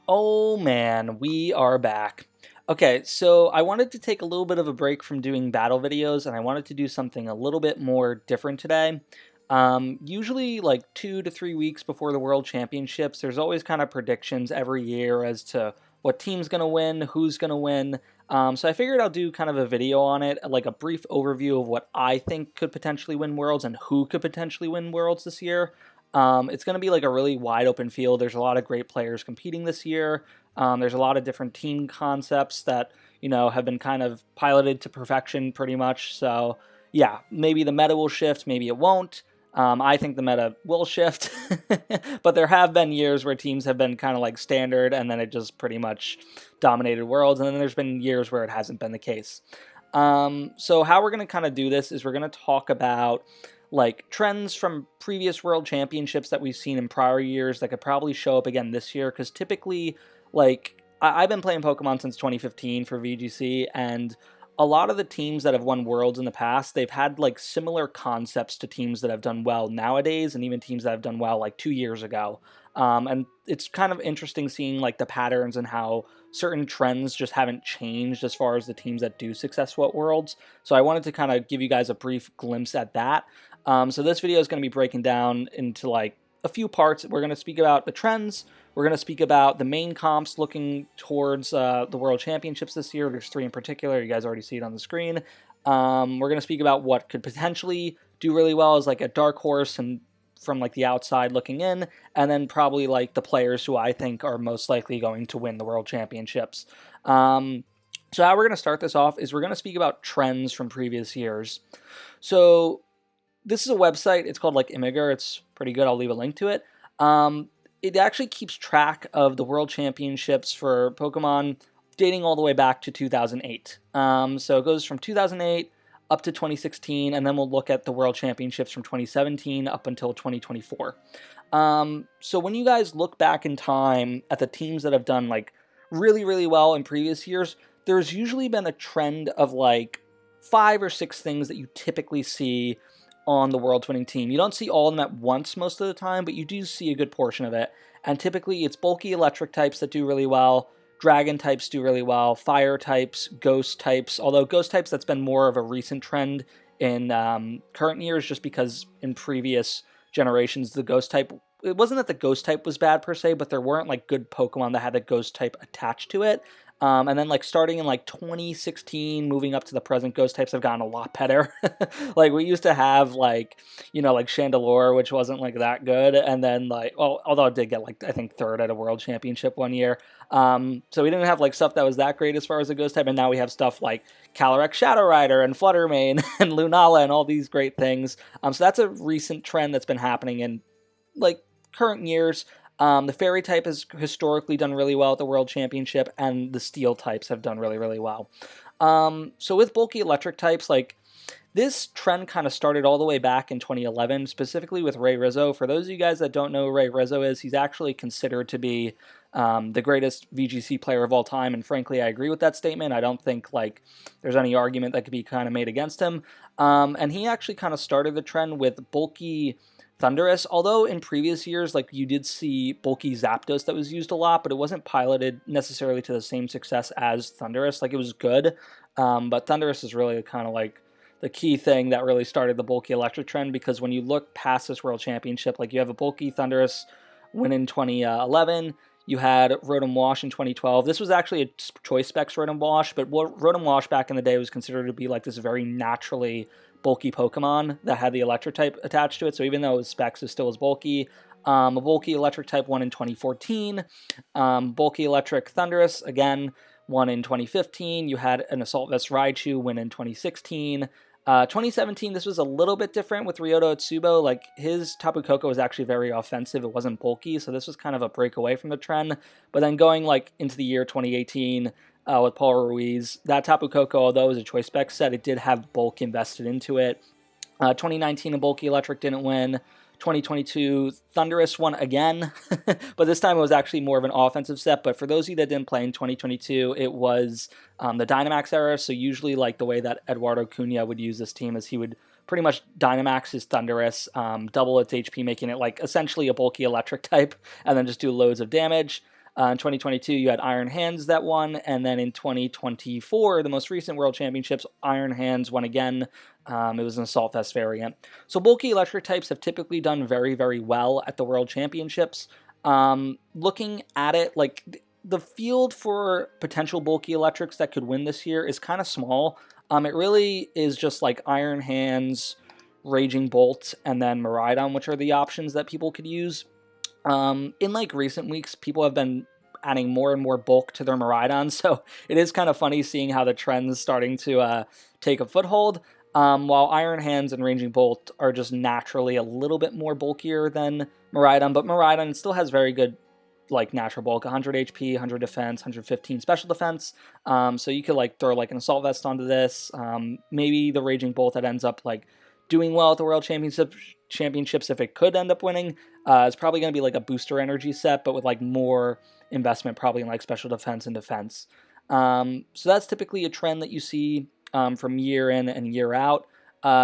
Oh man, we are back. Okay, so I wanted to take a little bit of a break from doing battle videos, and I wanted to do something a little bit more different today. Usually, like 2 to 3 weeks before the World Championships, there's always kind of predictions every year as to what team's going to win, who's going to win. So I figured I'll do kind of a video on it, like a brief overview of what I think could potentially win Worlds and who could potentially win Worlds this year. It's going to be like a really wide open field. There's a lot of great players competing this year. There's a lot of different team concepts that, have been kind of piloted to perfection pretty much. So, yeah, maybe the meta will shift, maybe it won't. I think the meta will shift, but there have been years where teams have been kind of like standard and then it just pretty much dominated Worlds, and then there's been years where it hasn't been the case. So how we're going to kind of do this is we're going to talk about like trends from previous World Championships that we've seen in prior years that could probably show up again this year, because typically, like, I've been playing Pokemon since 2015 for VGC, and a lot of the teams that have won Worlds in the past, they've had like similar concepts to teams that have done well nowadays, and even teams that have done well like 2 years ago. And it's kind of interesting seeing like the patterns and how certain trends just haven't changed as far as the teams that do successful at Worlds. So I wanted to kind of give you guys a brief glimpse at that. So this video is going to be breaking down into like a few parts. We're going to speak about the trends. We're going to speak about the main comps looking towards the World Championships this year. There's three in particular. You guys already see it on the screen. We're going to speak about what could potentially do really well as like a dark horse and from like the outside looking in, and then probably like the players who I think are most likely going to win the World Championships. So how we're going to start this off is we're going to speak about trends from previous years. So this is a website. It's called like Imgur. It's pretty good. I'll leave a link to it. It actually keeps track of the World Championships for Pokemon dating all the way back to 2008. So it goes from 2008 up to 2016, and then we'll look at the World Championships from 2017 up until 2024. So when you guys look back in time at the teams that have done like really, really well in previous years, there's usually been a trend of like 5 or 6 things that you typically see on the World's winning team. You don't see all of them at once most of the time, but you do see a good portion of it. And typically it's bulky electric types that do really well, dragon types do really well, fire types, ghost types, although ghost types, that's been more of a recent trend in current years, just because in previous generations the ghost type, it wasn't that the ghost type was bad per se, but there weren't like good Pokemon that had the ghost type attached to it. And then like starting in like 2016, moving up to the present, ghost types have gotten a lot better. Like we used to have like, like Chandelure, which wasn't like that good. And then like, well, although it did get like, I think third at a world championship one year. So we didn't have like stuff that was that great as far as the ghost type. And now we have stuff like Calyrex Shadow Rider and Fluttermane and Lunala and all these great things. So that's a recent trend that's been happening in like current years. The Fairy type has historically done really well at the World Championship, and the Steel types have done really, really well. So with bulky electric types, like this trend kind of started all the way back in 2011, specifically with RayRizzo. For those of you guys that don't know who RayRizzo is, he's actually considered to be the greatest VGC player of all time, and frankly, I agree with that statement. I don't think like there's any argument that could be kind of made against him. And he actually kind of started the trend with bulky Thundurus, although in previous years, like you did see bulky Zapdos that was used a lot, but it wasn't piloted necessarily to the same success as Thundurus. Like it was good, but Thundurus is really kind of like the key thing that really started the bulky electric trend, because when you look past this World Championship, like you have a bulky Thundurus win in 2011, you had Rotom Wash in 2012. This was actually a choice specs Rotom Wash, but what Rotom Wash back in the day was considered to be like this very naturally bulky Pokemon that had the electric type attached to it. So even though it was specs, it still was bulky. A bulky electric type won in 2014. Bulky electric Thundurus, again, won in 2015. You had an Assault Vest Raichu win in 2016. 2017, this was a little bit different with Ryoto Tsubo. Like his Tapu Koko was actually very offensive. It wasn't bulky, so this was kind of a breakaway from the trend. But then going like into the year 2018, with Paul Ruiz, that Tapu Koko, although it was a choice spec set, it did have bulk invested into it. 2019, a bulky electric didn't win. 2022, Thundurus won again, but this time it was actually more of an offensive set. But for those of you that didn't play in 2022, it was the Dynamax era. So usually like the way that Eduardo Cunha would use this team is he would pretty much Dynamax his Thundurus, double its HP, making it like essentially a bulky electric type, and then just do loads of damage. In 2022, you had Iron Hands that won, and then in 2024, the most recent World Championships, Iron Hands won again. It was an Assault Vest variant. So bulky electric types have typically done very, very well at the World Championships. Looking at it, like the field for potential bulky electrics that could win this year is kind of small. It really is just like Iron Hands, Raging Bolt, and then Miraidon, which are the options that people could use. In like recent weeks, people have been adding more and more bulk to their Miraidon, so it is kind of funny seeing how the trend's starting to take a foothold. While Iron Hands and Raging Bolt are just naturally a little bit more bulkier than Miraidon, but Miraidon still has very good like natural bulk, 100 HP, 100 defense, 115 special defense. So you could like throw like an Assault Vest onto this. Maybe the Raging Bolt that ends up like doing well at the World Championships, if it could end up winning, is probably going to be like a booster energy set, but with like more investment probably in like special defense and defense. So that's typically a trend that you see from year in and year out.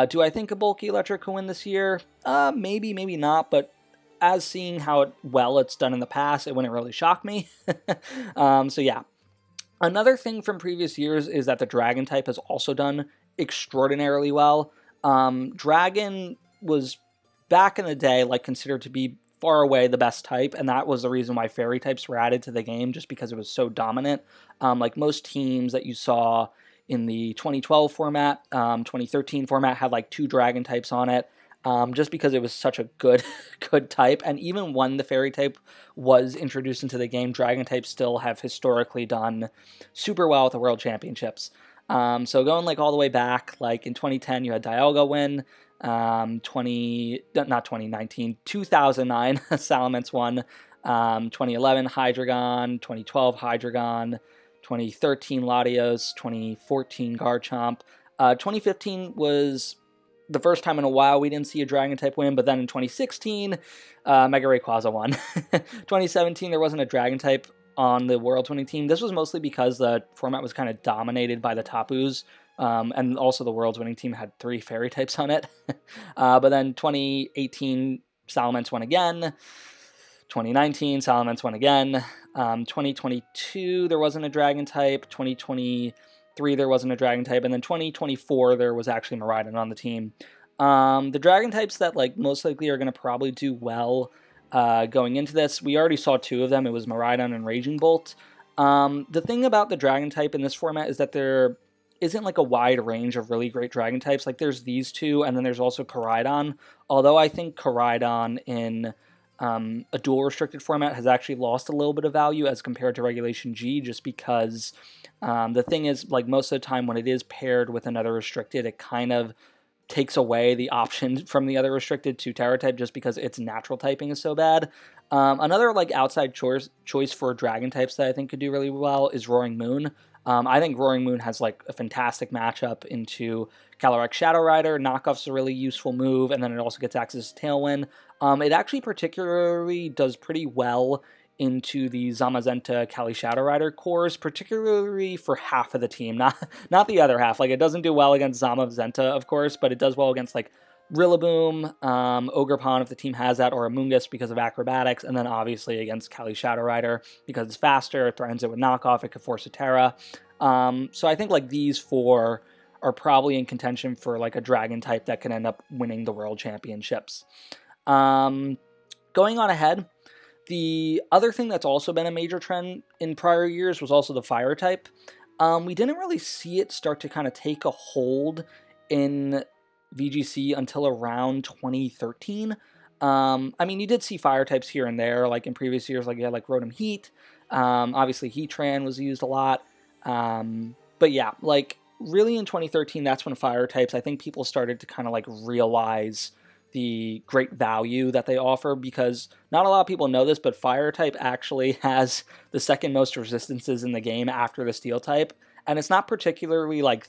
Do I think a bulky electric can win this year? Maybe, maybe not, but as seeing how well it's done in the past, it wouldn't really shock me. So yeah. Another thing from previous years is that the Dragon type has also done extraordinarily well. Dragon was, back in the day, like considered to be far away the best type, and that was the reason why Fairy types were added to the game, just because it was so dominant. Like most teams that you saw in the 2012 format, 2013 format had like 2 Dragon types on it. Just because it was such a good type, and even when the Fairy type was introduced into the game, Dragon types still have historically done super well at the World Championships. So going like all the way back, like in 2010, you had Dialga win. 2009, Salamence won. 2011, Hydreigon. 2012, Hydreigon. 2013, Latios. 2014, Garchomp. 2015 was the first time in a while we didn't see a Dragon type win, but then in 2016, Mega Rayquaza won. 2017, there wasn't a Dragon type on the World 20 team. This was mostly because the format was kind of dominated by the Tapus, and also the World's winning team had 3 Fairy types on it. But then 2018, Salamence won again. 2019, Salamence won again. 2022, there wasn't a Dragon type. 2023, there wasn't a Dragon type, and then 2024 there was actually Miraidon on the team. The Dragon types that like most likely are going to probably do well going into this, we already saw 2 of them. It was Miraidon and Raging Bolt. The thing about the Dragon type in this format is that there isn't like a wide range of really great Dragon types. Like there's these 2, and then there's also Koraidon. Although I think Koraidon in a dual restricted format has actually lost a little bit of value as compared to Regulation G, just because the thing is, like most of the time when it is paired with another restricted, it kind of takes away the option from the other restricted to Terra type, just because its natural typing is so bad. Another like outside choice for Dragon types that I think could do really well is Roaring Moon. I think Roaring Moon has like a fantastic matchup into Calyrex Shadow Rider. Knockoff's a really useful move, and then it also gets access to Tailwind. It actually particularly does pretty well into the Zamazenta Cali Shadow Rider cores, particularly for half of the team, not the other half. Like it doesn't do well against Zamazenta, of course, but it does well against like Rillaboom, Ogerpon if the team has that, or Amoonguss because of acrobatics, and then obviously against Cali Shadow Rider because it's faster, it threatens it with knockoff, it could force a Terra. So I think like these 4 are probably in contention for like a Dragon type that can end up winning the World Championships. Going on ahead, the other thing that's also been a major trend in prior years was also the Fire type. We didn't really see it start to kind of take a hold in VGC until around 2013. I mean, you did see Fire types here and there, like in previous years, like you had like Rotom Heat. Obviously, Heatran was used a lot. But yeah, like really in 2013, that's when Fire types, I think people started to kind of like realize the great value that they offer, because not a lot of people know this, but Fire type actually has the second most resistances in the game after the Steel type, and it's not particularly like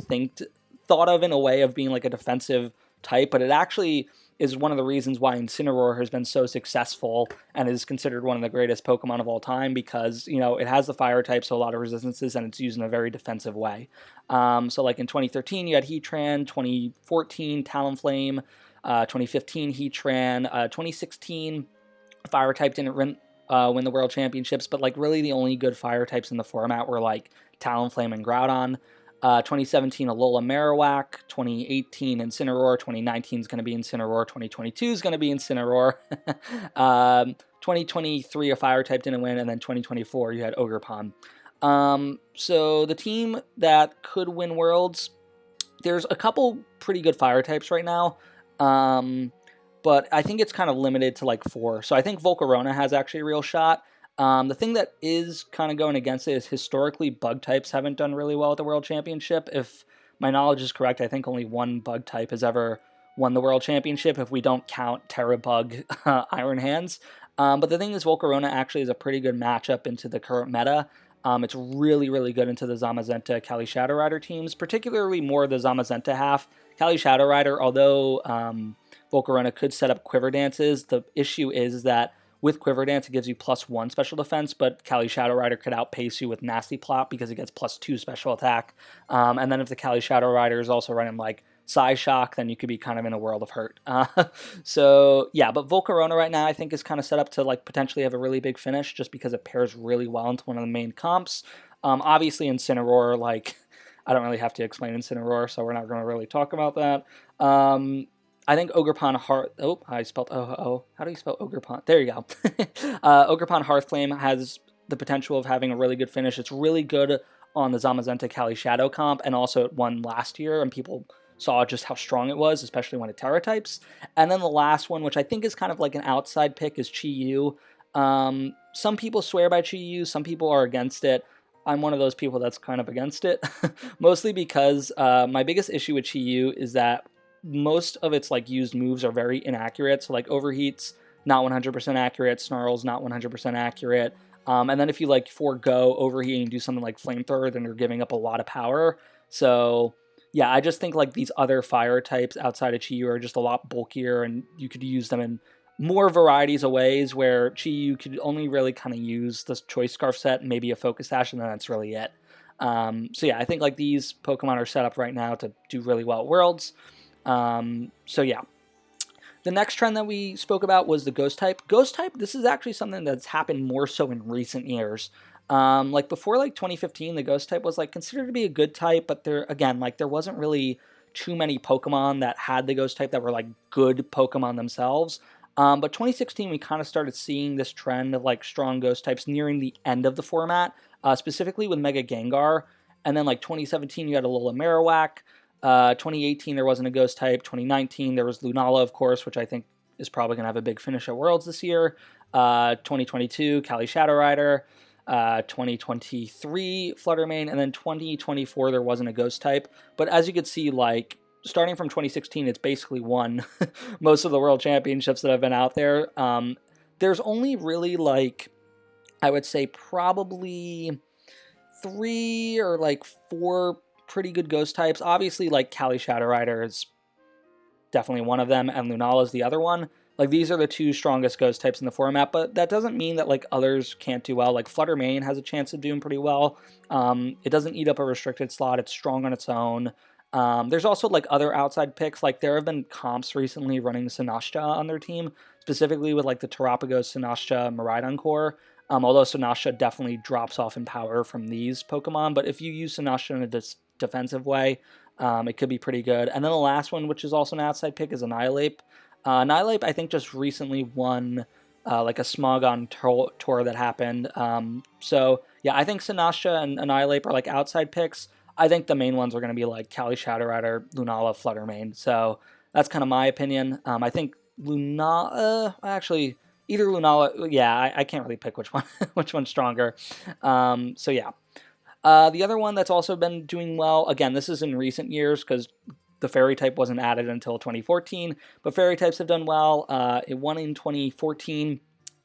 thought of in a way of being like a defensive type, but it actually is one of the reasons why Incineroar has been so successful and is considered one of the greatest Pokemon of all time, because, you know, it has the Fire type, so a lot of resistances, and it's used in a very defensive way. So like in 2013, you had Heatran, 2014, Talonflame, 2015, Heatran, 2016, Fire type didn't win the World Championships, but like really the only good fire types in the format were like Talonflame and Groudon. 2017 Alola Marowak, 2018 Incineroar, 2019 is going to be Incineroar, 2022 is going to be Incineroar. 2023 a fire type didn't win, and then 2024 you had Ogerpon. So the team that could win Worlds, there's a couple pretty good fire types right now, but I think it's kind of limited to like 4. So I think Volcarona has actually a real shot. The thing that is kind of going against it is historically bug types haven't done really well at the World Championship. If my knowledge is correct, I think only one bug type has ever won the World Championship if we don't count Terrabug Iron Hands. But the thing is, Volcarona actually is a pretty good matchup into the current meta. It's really, really good into the Zamazenta Kali Shadow Rider teams, particularly more the Zamazenta half. Kali Shadow Rider, although Volcarona could set up Quiver Dances, the issue is that with Quiver Dance, it gives you +1 special defense, but Kali Shadow Rider could outpace you with Nasty Plot because it gets +2 special attack. And then if the Kali Shadow Rider is also running like Psyshock, then you could be kind of in a world of hurt. So yeah, but Volcarona right now I think is kind of set up to like potentially have a really big finish just because it pairs really well into one of the main comps. Obviously Incineroar, like I don't really have to explain Incineroar, so we're not going to really talk about that. I think Ogerpon I spelled how do you spell Ogerpon? There you go. Ogerpon Hearthflame has the potential of having a really good finish. It's really good on the Zamazenta Kali Shadow comp, and also it won last year, and people saw just how strong it was, especially when it Terra types. And then the last one, which I think is kind of like an outside pick, is Chi-Yu. Some people swear by Chi-Yu, some people are against it. I'm one of those people that's kind of against it, mostly because my biggest issue with Chi-Yu is that most of its like used moves are very inaccurate. So like Overheat's not 100% accurate, Snarl's not 100% accurate. And then if you like forego Overheat and do something like Flamethrower, then you're giving up a lot of power. So yeah, I just think like these other fire types outside of Chi-Yu are just a lot bulkier, and you could use them in more varieties of ways, where Chi-Yu could only really kind of use the Choice Scarf set and maybe a Focus Sash, and then that's really it. So yeah, I think like these Pokemon are set up right now to do really well at Worlds. So yeah. The next trend that we spoke about was the Ghost type. Ghost type, this is actually something that's happened more so in recent years. Like before like 2015, the Ghost type was like considered to be a good type, but there wasn't really too many Pokemon that had the Ghost type that were like good Pokemon themselves. But 2016, we kind of started seeing this trend of like strong Ghost types nearing the end of the format, specifically with Mega Gengar. And then like 2017, you had Alola Marowak. 2018, there wasn't a Ghost type. 2019, there was Lunala, of course, which I think is probably going to have a big finish at Worlds this year. 2022, Kali Shadow Rider. 2023, Fluttermane. And then 2024, there wasn't a Ghost type. But as you could see, like, starting from 2016, it's basically won most of the World Championships that have been out there. There's only really, like, I would say probably 3 or, like, 4 pretty good Ghost types. Obviously, like, Kali Shadow Rider is definitely one of them, and Lunala is the other one. Like, these are the 2 strongest Ghost types in the format, but that doesn't mean that, like, others can't do well. Like, Fluttermane has a chance of doing pretty well. It doesn't eat up a restricted slot. It's strong on its own. There's also, like, other outside picks. Like, there have been comps recently running Sinasha on their team, specifically with, like, the Terapagos, Sinasha, Miraidon core. Although Sinasha definitely drops off in power from these Pokemon, but if you use Sinasha in a defensive way, it could be pretty good. And then the last one, which is also an outside pick, is Annihilape. Annihilape, I think, just recently won like a Smogon tour that happened. So yeah, I think Sinasha and Annihilape are like outside picks. I think the main ones are going to be like Kali Shadow Rider, Lunala, Fluttermane. So that's kind of my opinion. I think Lunala, actually, either Lunala, yeah, I can't really pick which one, which one's stronger. So yeah. The other one that's also been doing well, again, this is in recent years because the Fairy type wasn't added until 2014, but Fairy types have done well. It won in 2014,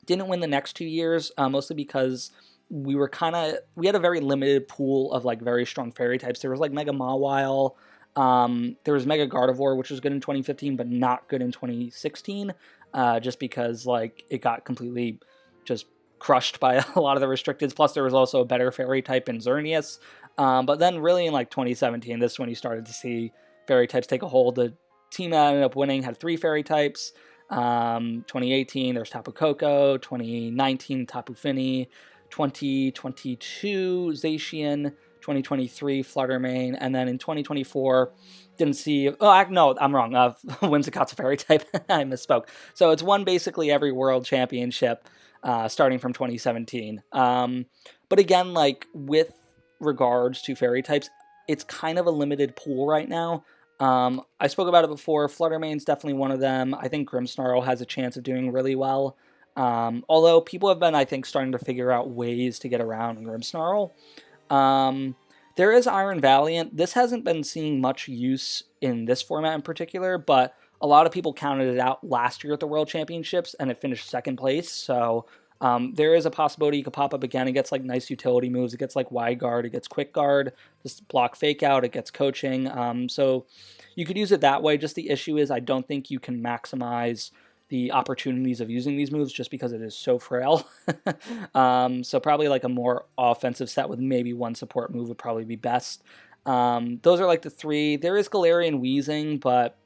didn't win the next 2 years, mostly because we had a very limited pool of like very strong Fairy types. There was like Mega Mawile, there was Mega Gardevoir, which was good in 2015, but not good in 2016, just because like it got completely just crushed by a lot of the restricteds. Plus, there was also a better Fairy type in Xerneas. But then really in like 2017, this is when you started to see Fairy types take a hold. The team that ended up winning had 3 Fairy types. 2018, there's Tapu Koko. 2019, Tapu Fini. 2022, Zacian. 2023, Fluttermane. And then in 2024, didn't see... Oh, no, I'm wrong. Whimsicott's a fairy type. I misspoke. So it's won basically every world championship starting from 2017. But again, like, with regards to fairy types, it's kind of a limited pool right now. I spoke about it before. Fluttermane's definitely one of them. I think Grimmsnarl has a chance of doing really well. Although people have been, I think, starting to figure out ways to get around Grimmsnarl. There is Iron Valiant. This hasn't been seeing much use in this format in particular, but a lot of people counted it out last year at the World Championships, and it finished second place. So there is a possibility it could pop up again. It gets like nice utility moves. It gets like wide guard. It gets quick guard. Just block fake out. It gets coaching. So you could use it that way. Just the issue is I don't think you can maximize the opportunities of using these moves just because it is so frail. So probably like a more offensive set with maybe one support move would probably be best. Those are like the three. There is Galarian Weezing, but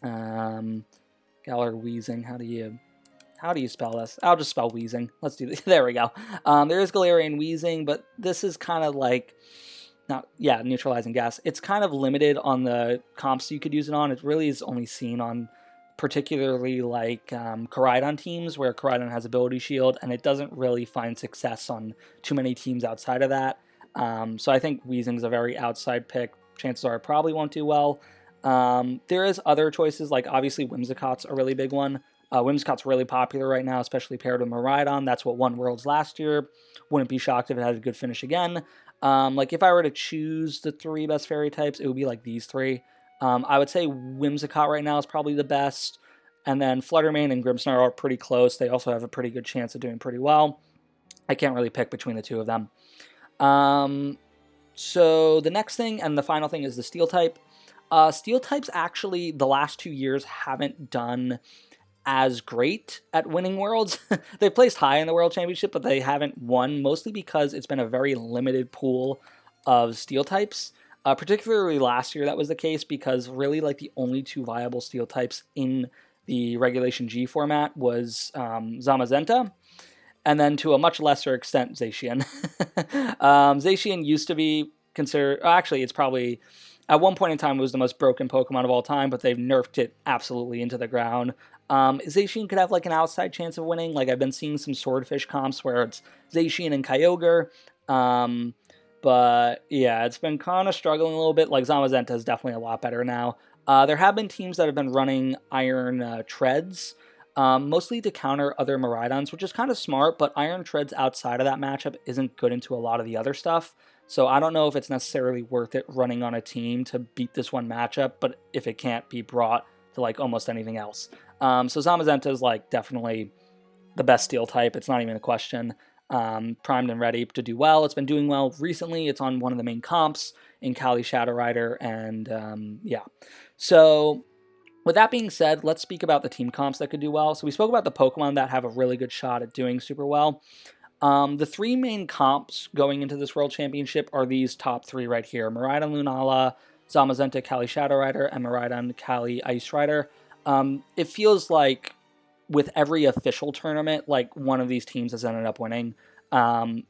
Galar Weezing, how do you spell this? I'll just spell Weezing. Let's do this. There we go. There is Galarian Weezing, but this is kind of like, neutralizing gas. It's kind of limited on the comps you could use it on. It really is only seen on particularly like Koraidon teams where Koraidon has Ability Shield, and it doesn't really find success on too many teams outside of that. So I think Weezing's a very outside pick. Chances are it probably won't do well. There is other choices, like obviously Whimsicott's a really big one. Whimsicott's really popular right now, especially paired with Miraidon. That's what won Worlds last year. Wouldn't be shocked if it had a good finish again. Like if I were to choose the three best fairy types, it would be like these three. I would say Whimsicott right now is probably the best, and then Fluttermane and Grimmsnarl are pretty close. They also have a pretty good chance of doing pretty well. I can't really pick between the two of them. So the next thing and the final thing is the Steel type. Steel types actually the last 2 years haven't done as great at winning Worlds. They placed high in the World Championship, but they haven't won, mostly because it's been a very limited pool of Steel types. Particularly last year that was the case because really like the only two viable Steel types in the Regulation G format was Zamazenta, and then to a much lesser extent Zacian. Zacian used to be considered, actually it's probably, at one point in time it was the most broken Pokemon of all time, but they've nerfed it absolutely into the ground. Zacian could have like an outside chance of winning. Like I've been seeing some Swordfish comps where it's Zacian and Kyogre. But yeah, it's been kind of struggling a little bit. Like Zamazenta is definitely a lot better now. There have been teams that have been running Iron Treads, mostly to counter other Miraidons, which is kind of smart, but Iron Treads outside of that matchup isn't good into a lot of the other stuff. So I don't know if it's necessarily worth it running on a team to beat this one matchup, but if it can't be brought to like almost anything else. So Zamazenta is like definitely the best Steel type. It's not even a question. Primed and ready to do well. It's been doing well recently. It's on one of the main comps in Kali Shadow Rider, and yeah. So with that being said, let's speak about the team comps that could do well. So we spoke about the Pokemon that have a really good shot at doing super well. The three main comps going into this World Championship are these top three right here: Miraidon Lunala, Zamazenta Kali Shadow Rider, and Miraidon Kali Ice Rider. It feels like with every official tournament, like one of these teams has ended up winning. Miraidon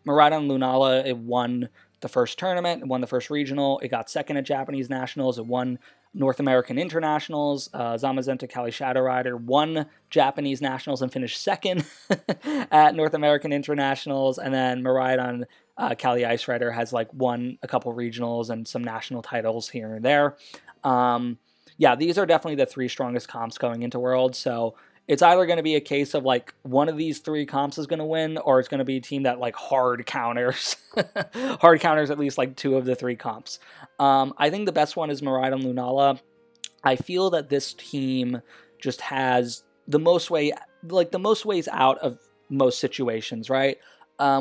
Lunala, it won the first tournament, it won the first regional, it got second at Japanese Nationals, it won North American Internationals. Zamazenta Kali Shadow Rider won Japanese Nationals and finished second at North American Internationals, and then Miraidon Kali Ice Rider has like won a couple regionals and some national titles here and there. Yeah, these are definitely the three strongest comps going into Worlds, so it's either going to be a case of like one of these three comps is going to win, or it's going to be a team that like hard counters at least like two of the three comps. I think the best one is Miraidon Lunala. I feel that this team just has the most ways out of most situations, right?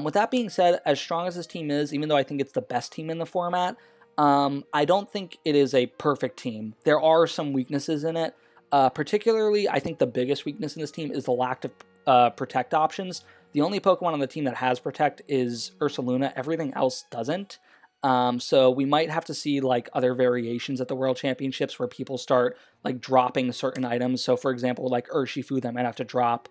With that being said, as strong as this team is, even though I think it's the best team in the format, I don't think it is a perfect team. There are some weaknesses in it. Particularly, I think the biggest weakness in this team is the lack of Protect options. The only Pokemon on the team that has Protect is Ursaluna. Everything else doesn't. So we might have to see like other variations at the World Championships where people start like dropping certain items. So for example, like Urshifu, they might have to drop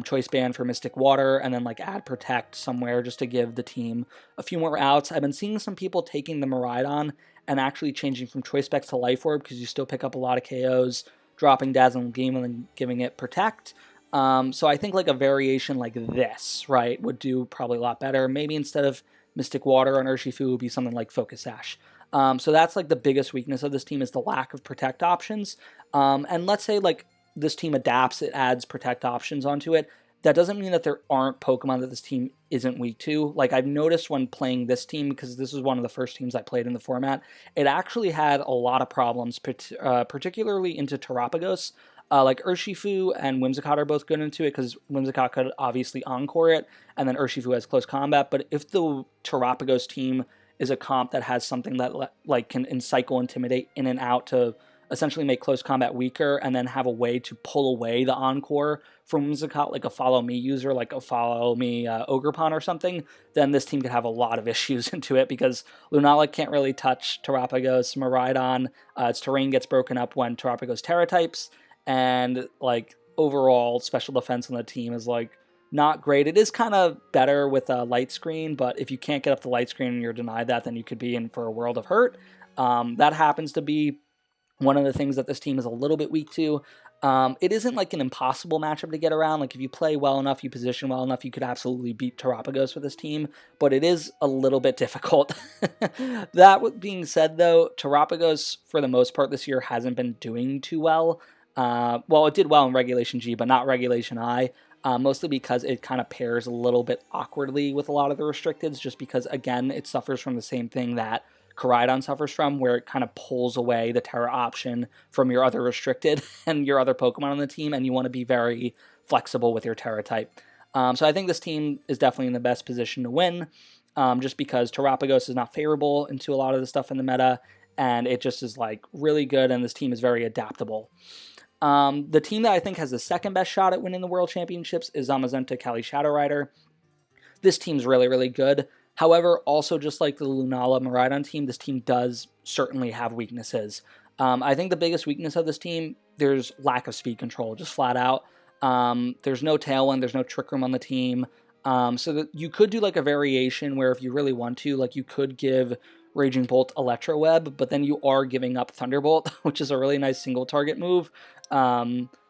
Choice Band for Mystic Water and then like add Protect somewhere just to give the team a few more outs. I've been seeing some people taking the Miraidon and actually changing from Choice Specs to Life Orb because you still pick up a lot of KOs, dropping Dazzling Gleam and then giving it Protect. So I think like a variation like this, right, would do probably a lot better. Maybe instead of Mystic Water on Urshifu would be something like Focus Sash. So that's like the biggest weakness of this team is the lack of Protect options. And let's say like this team adapts, it adds Protect options onto it. That doesn't mean that there aren't Pokemon that this team isn't weak to. Like I've noticed when playing this team, because this was one of the first teams I played in the format, it actually had a lot of problems, particularly into Terapagos. Like Urshifu and Whimsicott are both good into it because Whimsicott could obviously encore it, and then Urshifu has close combat. But if the Terapagos team is a comp that has something that like can Encycle Intimidate in and out to essentially make close combat weaker, and then have a way to pull away the encore from Whimsicott, like a Follow Me user, like a Follow Me Ogerpon or something, then this team could have a lot of issues into it because Lunala can't really touch Terapagos. Miraidon, its terrain gets broken up when Terapagos Terra types, and like overall special defense on the team is like not great. It is kind of better with a light screen, but if you can't get up the light screen and you're denied that, then you could be in for a world of hurt. That happens to be one of the things that this team is a little bit weak to. It isn't like an impossible matchup to get around. Like if you play well enough, you position well enough, you could absolutely beat Terapagos with this team, but it is a little bit difficult. That being said though, Terapagos for the most part this year hasn't been doing too well. Well, it did well in Regulation G, but not Regulation I, mostly because it kind of pairs a little bit awkwardly with a lot of the restricteds, just because, again, it suffers from the same thing that Koraidon suffers from, where it kind of pulls away the Terra option from your other restricted and your other Pokemon on the team, and you want to be very flexible with your Terra type. So I think this team is definitely in the best position to win, just because Terapagos is not favorable into a lot of the stuff in the meta, and it just is like really good, and this team is very adaptable. The team that I think has the second best shot at winning the World Championships is Zamazenta Kali Shadow Rider. This team's really, really good. However, also just like the Lunala Miraidon team, this team does certainly have weaknesses. I think the biggest weakness of this team, there's lack of speed control, just flat out. There's no Tailwind, there's no Trick Room on the team. So that you could do like a variation where if you really want to, like you could give Raging Bolt Electro Web, but then you are giving up Thunderbolt, which is a really nice single target move.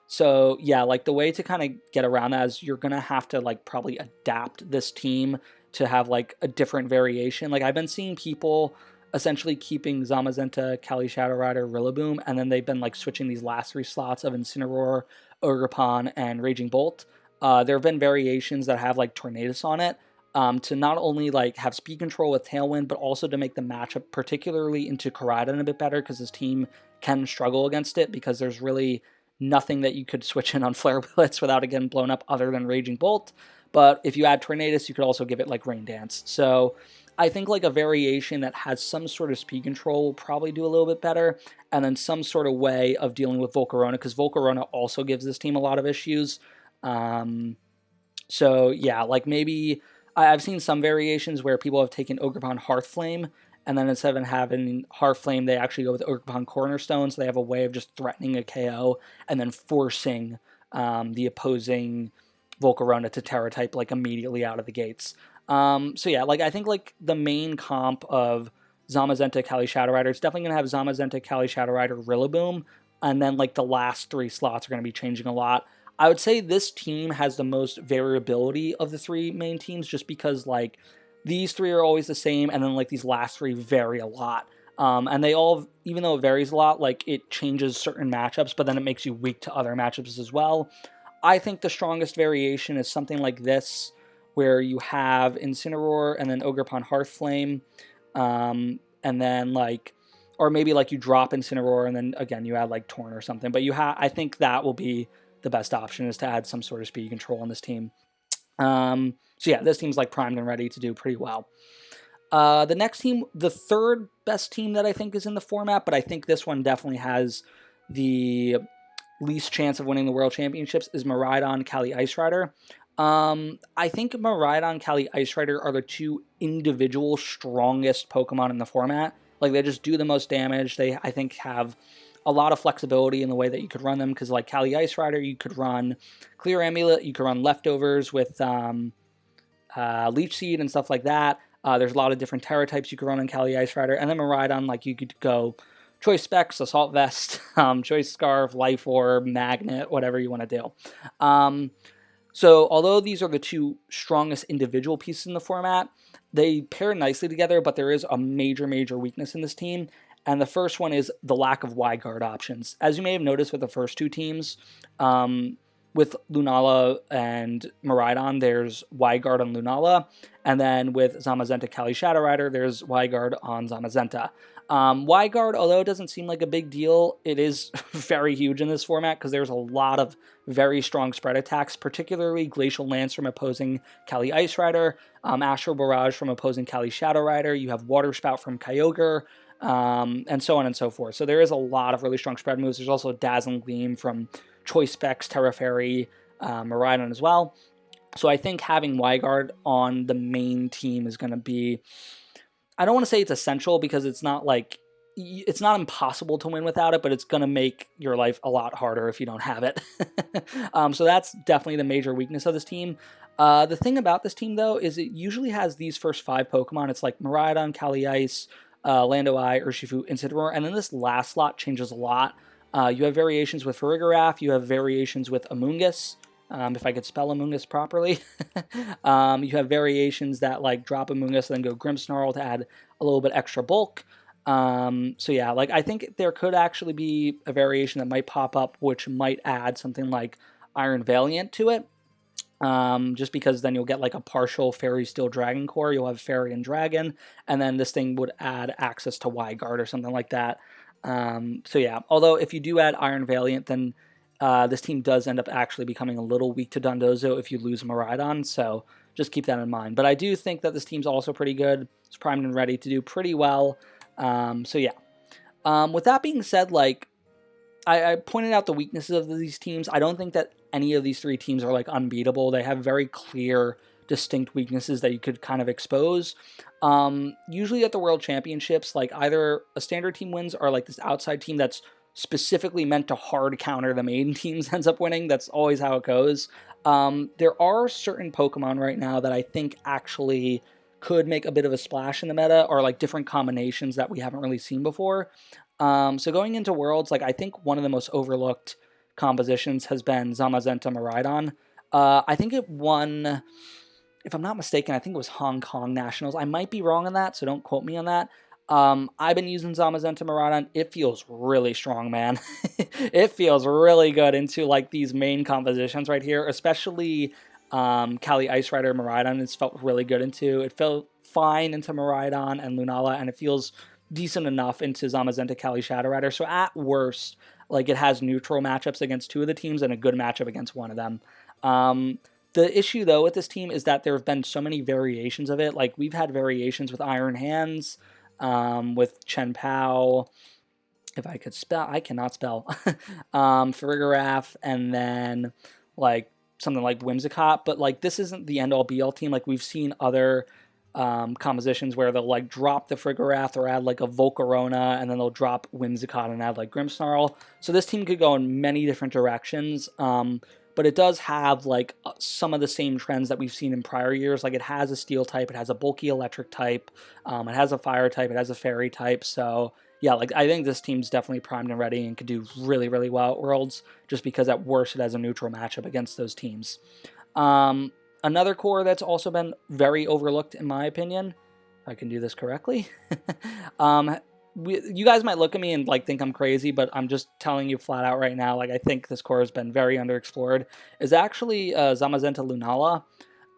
So yeah, like the way to kind of get around that is you're going to have to like probably adapt this team to have like a different variation. Like I've been seeing people essentially keeping Zamazenta, Kali Shadow Rider, Rillaboom, and then they've been like switching these last 3 slots of Incineroar, Ogerpon, and Raging Bolt. There have been variations that have like Tornadus on it, to not only like have speed control with Tailwind, but also to make the matchup particularly into Koraidon a bit better, because his team can struggle against it, because there's really nothing that you could switch in on Flare Blitz without it getting blown up other than Raging Bolt. But if you add Tornadus, you could also give it like Rain Dance. So I think like a variation that has some sort of speed control will probably do a little bit better, and then some sort of way of dealing with Volcarona, because Volcarona also gives this team a lot of issues. So yeah, like maybe I've seen some variations where people have taken Ogerpon Hearthflame, and then instead of having Hearthflame, they actually go with Ogerpon Cornerstone, so they have a way of just threatening a KO and then forcing the opposing Volcarona to Terra type like immediately out of the gates. So yeah, like I think like the main comp of Zamazenta Kali Shadow Rider is definitely going to have Zamazenta Kali Shadow Rider Rillaboom, and then like the last 3 slots are going to be changing a lot. I would say this team has the most variability of the 3 main teams, just because like these 3 are always the same, and then like these last 3 vary a lot. And they all, even though it varies a lot, like it changes certain matchups, but then it makes you weak to other matchups as well. I think the strongest variation is something like this, where you have Incineroar and then Ogerpon Hearthflame, and then like, or maybe like you drop Incineroar and then again you add like Torn or something. But I think that will be the best option, is to add some sort of speed control on this team. So yeah, this team's like primed and ready to do pretty well. The next team, the third best team that I think is in the format, but I think this one definitely has the least chance of winning the World Championships, is Miraidon Kali Ice Rider. I think Miraidon, Kali Ice Rider are the two individual strongest Pokemon in the format. Like, they just do the most damage. They, I think, have a lot of flexibility in the way that you could run them, because like Kali Ice Rider, you could run Clear Amulet, you could run Leftovers with Leech Seed and stuff like that. There's a lot of different Terra types you could run on Kali Ice Rider, and then Miraidon, like, you could go Choice Specs, Assault Vest, Choice Scarf, Life Orb, Magnet, whatever you want to do. So although these are the two strongest individual pieces in the format, they pair nicely together, but there is a major, major weakness in this team. And the first one is the lack of wide guard options. As you may have noticed with the first two teams, with Lunala and Miraidon, there's wide guard on Lunala. And then with Zamazenta Kali Shadow Rider, there's wide guard on Zamazenta. Wide guard, although it doesn't seem like a big deal, it is very huge in this format because there's a lot of very strong spread attacks, particularly Glacial Lance from opposing Kali Ice Rider, Astral Barrage from opposing Kali Shadow Rider, you have Water Spout from Kyogre, and so on and so forth. So there is a lot of really strong spread moves. There's also Dazzling Gleam from Choice Specs, Terra Fairy, Miraidon as well. So I think having wide guard on the main team is going to be, I don't want to say it's essential because it's not like, it's not impossible to win without it, but it's going to make your life a lot harder if you don't have it. So that's definitely the major weakness of this team. The thing about this team, though, is it usually has these first 5 Pokemon. It's like Miraidon, Kali Ice, Landoi, Urshifu, Incineroar, and then this last slot changes a lot. You have variations with Farigiraf, you have variations with Amoonguss, if I could spell Amoonguss properly. You have variations that like drop Amoonguss and then go Grimmsnarl to add a little bit extra bulk. So yeah, like I think there could actually be a variation that might pop up which might add something like Iron Valiant to it. Just because then you'll get like a partial Fairy Steel Dragon Core, you'll have Fairy and Dragon, and then this thing would add access to Wide Guard or something like that. So yeah, although if you do add Iron Valiant, then this team does end up actually becoming a little weak to Dondozo if you lose Miraidon, so just keep that in mind. But I do think that this team's also pretty good. It's primed and ready to do pretty well. So yeah. With that being said, like, I pointed out the weaknesses of these teams. I don't think that any of these 3 teams are like unbeatable. They have very clear, distinct weaknesses that you could kind of expose. Usually at the World Championships, like either a standard team wins or like this outside team that's specifically meant to hard counter the main teams ends up winning. That's always how it goes. There are certain Pokemon right now that I think actually could make a bit of a splash in the meta, or like different combinations that we haven't really seen before. So going into Worlds, like I think one of the most overlooked compositions has been Zamazenta Miraidon. I think it won, if I'm not mistaken, I think it was Hong Kong Nationals. I might be wrong on that, so don't quote me on that. I've been using Zamazenta Miraidon. It feels really strong, man. It feels really good into like these main compositions right here, especially Kali Ice Rider Miraidon. It's felt really good into. It felt fine into Miraidon and Lunala, and it feels decent enough into Zamazenta Kali Shadow Rider. So at worst, like it has neutral matchups against 2 of the teams and a good matchup against one of them. The issue though with this team is that there have been so many variations of it. Like we've had variations with Iron Hands, with Chen Pao, if I could spell, I cannot spell, Farigiraf, and then like something like Whimsicott, but like this isn't the end-all be-all team. Like we've seen other compositions where they'll like drop the Farigiraf or add like a Volcarona, and then they'll drop Whimsicott and add like Grimmsnarl. So this team could go in many different directions, but it does have like some of the same trends that we've seen in prior years. Like it has a Steel type, it has a bulky Electric type, it has a Fire type, it has a Fairy type. So yeah, like I think this team's definitely primed and ready and could do really, really well at Worlds, just because at worst it has a neutral matchup against those teams. Another core that's also been very overlooked, in my opinion, if I can do this correctly. You guys might look at me and like think I'm crazy, but I'm just telling you flat out right now, like I think this core has been very underexplored, is actually Zamazenta Lunala.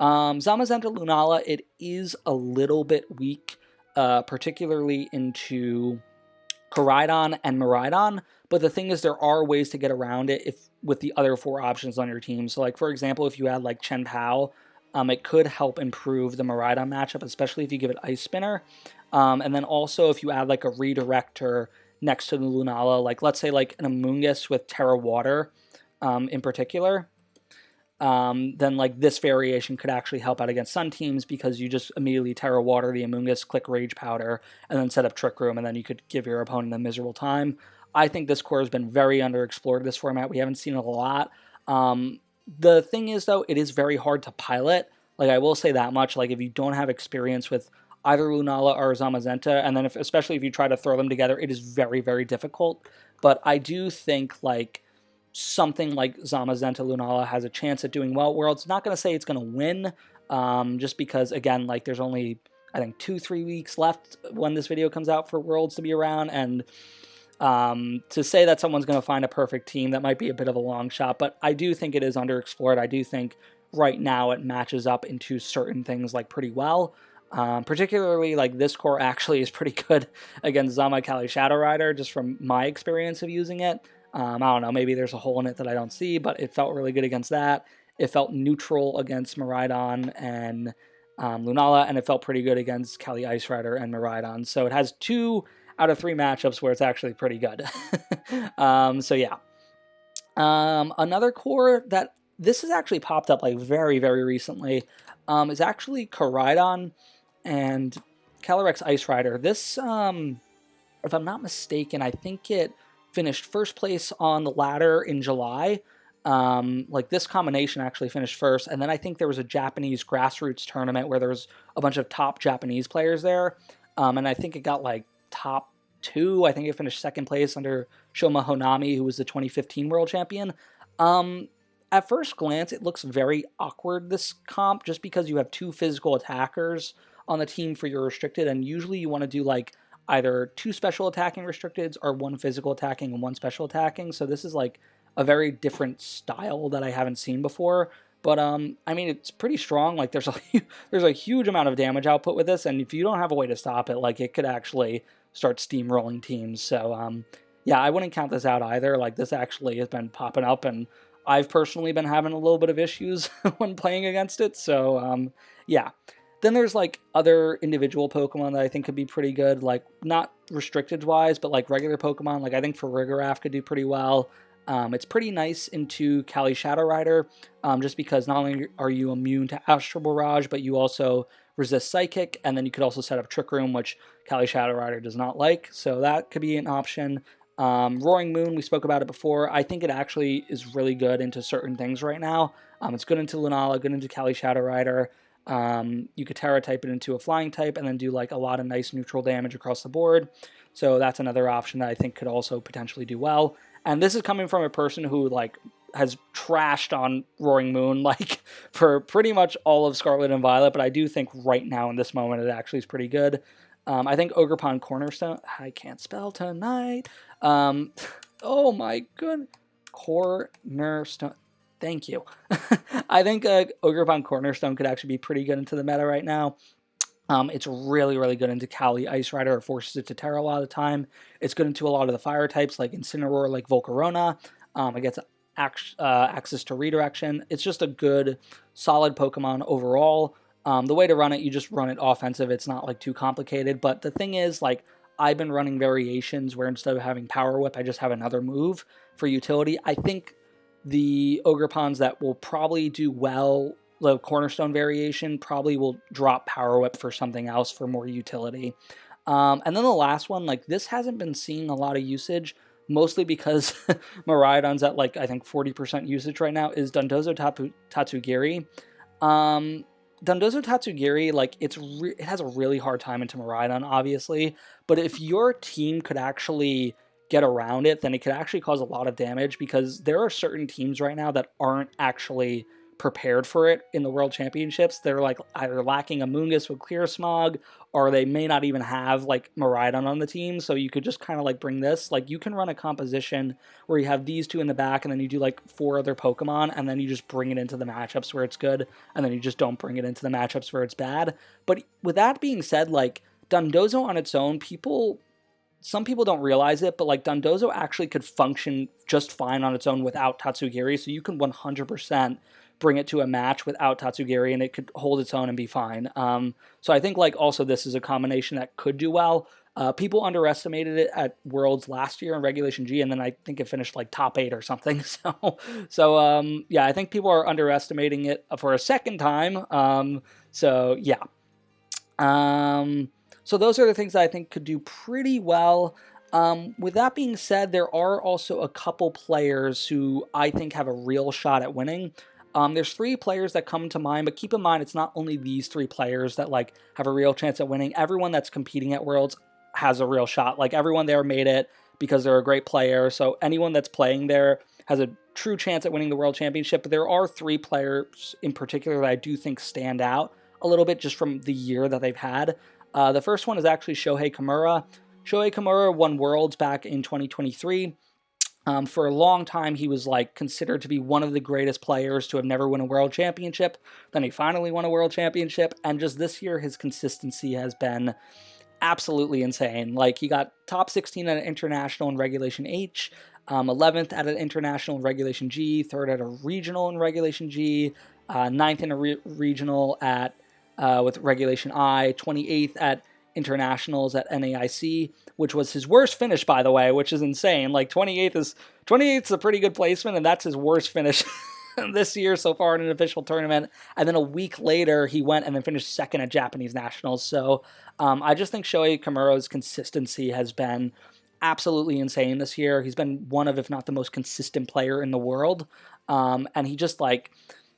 Zamazenta Lunala, it is a little bit weak, particularly into Koraidon and Miraidon, but the thing is there are ways to get around it if with the other 4 options on your team. So like for example, if you add like Chen Pao, it could help improve the Miraidon matchup, especially if you give it Ice Spinner. And then also if you add like a Redirector next to the Lunala, like let's say like an Amoonguss with Terra Water in particular, then like this variation could actually help out against Sun teams, because you just immediately Terra Water the Amoonguss, click Rage Powder, and then set up Trick Room, and then you could give your opponent a miserable time. I think this core has been very underexplored this format. We haven't seen it a lot. The thing is, though, it is very hard to pilot. Like, I will say that much. Like, if you don't have experience with either Lunala or Zamazenta, and then especially if you try to throw them together, it is very, very difficult. But I do think, like, something like Zamazenta Lunala has a chance at doing well. Worlds, not going to say it's going to win, just because, again, like, there's only, I think, 2-3 weeks left when this video comes out for Worlds to be around, and to say that someone's going to find a perfect team, that might be a bit of a long shot, but I do think it is underexplored. I do think right now it matches up into certain things like pretty well. Particularly, like, this core actually is pretty good against Zama Kali Shadow Rider, just from my experience of using it. I don't know, maybe there's a hole in it that I don't see, but it felt really good against that. It felt neutral against Miraidon and Lunala, and it felt pretty good against Kali Ice Rider and Miraidon. So it has 2 out of 3 matchups where it's actually pretty good. So yeah. Another core that this has actually popped up like very, very recently is actually Koraidon and Calyrex Ice Rider. This, if I'm not mistaken, I think it finished first place on the ladder in July. Like, this combination actually finished first, and then I think there was a Japanese grassroots tournament where there was a bunch of top Japanese players there, and I think it got like top 2. I think it finished second place under Shoma Honami, who was the 2015 world champion. At first glance, it looks very awkward, this comp, just because you have 2 physical attackers on the team for your restricted, and usually you want to do like either 2 special attacking restricteds or 1 physical attacking and 1 special attacking. So this is like a very different style that I haven't seen before. But I mean, it's pretty strong. Like, there's a huge amount of damage output with this, and if you don't have a way to stop it, like, it could actually start steamrolling teams. So yeah, I wouldn't count this out either. Like, this actually has been popping up, and I've personally been having a little bit of issues when playing against it. So yeah. Then there's like other individual Pokemon that I think could be pretty good, like not restricted wise, but like regular Pokemon. Like, I think Farigiraf could do pretty well. It's pretty nice into Kali Shadow Rider, just because not only are you immune to Astral Barrage, but you also resist Psychic, and then you could also set up Trick Room, which Kali Shadow Rider does not like, so that could be an option. Roaring Moon, we spoke about it before. I think it actually is really good into certain things right now. It's good into Lunala, good into Kali Shadow Rider. You could Terra type it into a flying type and then do like a lot of nice neutral damage across the board. So that's another option that I think could also potentially do well. And this is coming from a person who like has trashed on Roaring Moon like for pretty much all of Scarlet and Violet, but I do think right now in this moment it actually is pretty good. I think Ogerpon Cornerstone, I can't spell tonight. Oh my good, Cornerstone. Thank you. I think Ogerpon Cornerstone could actually be pretty good into the meta right now. It's really, really good into Kali Ice Rider. It forces it to Terra a lot of the time. It's good into a lot of the fire types like Incineroar, like Volcarona. It gets access to redirection. It's just a good, solid Pokemon overall. The way to run it, you just run it offensive. It's not like too complicated. But the thing is, like, I've been running variations where instead of having Power Whip, I just have another move for utility. I think the Ogerpons that will probably do well, the Cornerstone variation, probably will drop Power Whip for something else for more utility. And then the last one, like, this hasn't been seeing a lot of usage, mostly because Miraidon's at, like, I think 40% usage right now, is Dondozo Tatsugiri. Dondozo Tatsugiri, like, it has a really hard time into Miraidon, obviously, but if your team could actually get around it, then it could actually cause a lot of damage, because there are certain teams right now that aren't actually prepared for it in the World Championships. They're like either lacking Amoonguss with Clear Smog, or they may not even have like Miraidon on the team, so you could just kind of like bring this. Like, you can run a composition where you have these 2 in the back, and then you do like 4 other Pokemon, and then you just bring it into the matchups where it's good, and then you just don't bring it into the matchups where it's bad. But with that being said, like, Dondozo on its own, some people don't realize it, but like Dondozo actually could function just fine on its own without Tatsugiri, so you can 100% bring it to a match without Tatsugiri, and it could hold its own and be fine. So I think, like, also this is a combination that could do well. People underestimated it at Worlds last year in Regulation G, and then I think it finished like top 8 or something. So yeah, I think people are underestimating it for a second time. So yeah. So those are the things that I think could do pretty well. With that being said, there are also a couple players who I think have a real shot at winning. There's 3 players that come to mind, but keep in mind it's not only these 3 players that like have a real chance at winning. Everyone that's competing at Worlds has a real shot. Like everyone there made it because they're a great player. So anyone that's playing there has a true chance at winning the World Championship. But there are 3 players in particular that I do think stand out a little bit just from the year that they've had. The first one is actually Shohei Kimura. Shohei Kimura won Worlds back in 2023. For a long time, he was like considered to be one of the greatest players to have never won a World Championship. Then he finally won a World Championship, and just this year, his consistency has been absolutely insane. Like, he got top 16 at an international in Regulation H, 11th at an international in Regulation G, 3rd at a regional in Regulation G, 9th in a regional at with Regulation I, 28th at internationals at NAIC, which was his worst finish, by the way, which is insane. Like 28th is a pretty good placement, and that's his worst finish this year so far in an official tournament. And then a week later, he went and then finished 2nd at Japanese Nationals. So I just think Shohei Kimura's consistency has been absolutely insane this year. He's been one of, if not the most consistent player in the world. And he just like,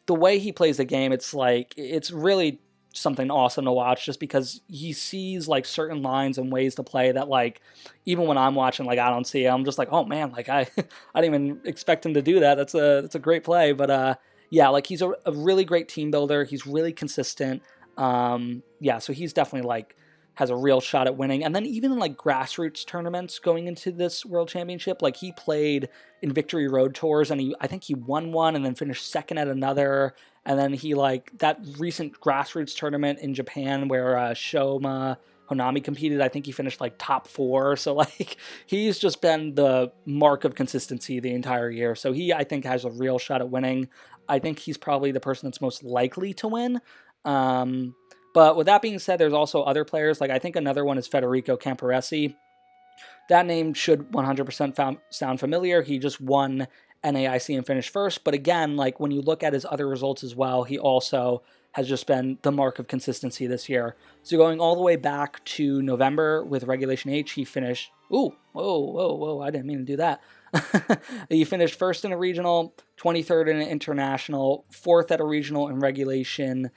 the way he plays the game, it's really something awesome to watch, just because he sees like certain lines and ways to play that like even when I'm watching, like I don't see it. I'm just like, oh man, like I didn't even expect him to do that. That's a great play. But yeah, like he's a really great team builder. He's really consistent. Yeah, so he's definitely like has a real shot at winning. And then even in like grassroots tournaments going into this World Championship, like he played in Victory Road Tours, and I think he won one and then finished 2nd at another. And then he like that recent grassroots tournament in Japan where Shoma Honami competed, I think he finished like top 4. So like he's just been the mark of consistency the entire year. So he, I think, has a real shot at winning. I think he's probably the person that's most likely to win. But with that being said, there's also other players. Like I think another one is Federico Camporesi. That name should 100% sound familiar. He just won NAIC and finished 1st. But again, like when you look at his other results as well, he also has just been the mark of consistency this year. So going all the way back to November with Regulation H, he finished... Ooh, whoa, I didn't mean to do that. He finished 1st in a regional, 23rd in an international, 4th at a regional in Regulation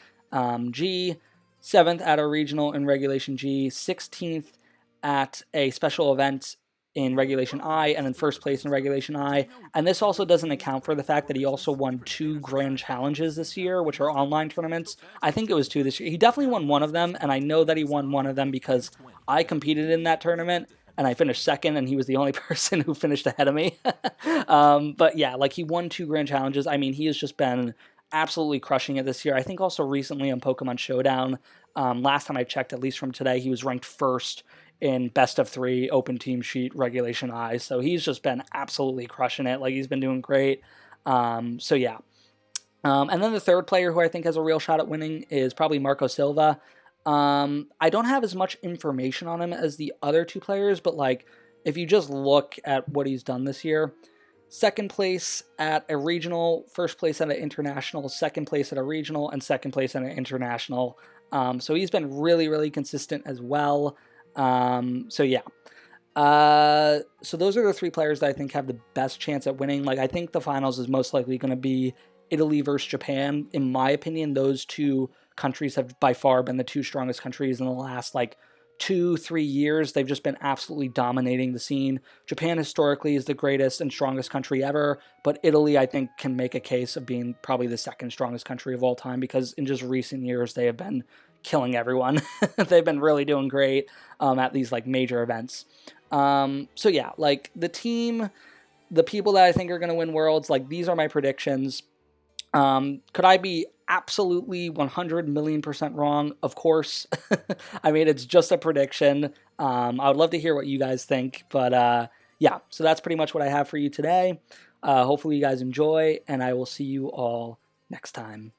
G, 7th at a regional in Regulation G, 16th at a special event in Regulation I, and then 1st place in Regulation I. And this also doesn't account for the fact that he also won 2 Grand Challenges this year, which are online tournaments. I think it was 2 this year. He definitely won one of them, and I know that he won one of them because I competed in that tournament, and I finished 2nd, and he was the only person who finished ahead of me. But yeah, like he won 2 Grand Challenges. I mean, he has just been absolutely crushing it this year. I think also recently on Pokemon Showdown, last time I checked, at least from today, he was ranked 1st in best of 3 open team sheet Regulation I. So he's just been absolutely crushing it. Like he's been doing great. So yeah. And then the third player who I think has a real shot at winning is probably Marco Silva. I don't have as much information on him as the other 2 players, but like if you just look at what he's done this year, 2nd place at a regional, 1st place at an international, 2nd place at a regional, and 2nd place at an international. So he's been really, really consistent as well. So yeah. So those are the 3 players that I think have the best chance at winning. Like I think the finals is most likely going to be Italy versus Japan. In my opinion, those 2 countries have by far been the 2 strongest countries in the last like 2-3 years. They've just been absolutely dominating the scene. Japan historically is the greatest and strongest country ever, but Italy I think can make a case of being probably the 2nd strongest country of all time, because in just recent years they have been killing everyone. They've been really doing great at these like major events. So yeah, like the people that I think are going to win Worlds, like these are my predictions. Could I be absolutely 100 million% wrong? Of course. I mean, it's just a prediction. I would love to hear what you guys think, but yeah, so that's pretty much what I have for you today. Hopefully you guys enjoy, and I will see you all next time.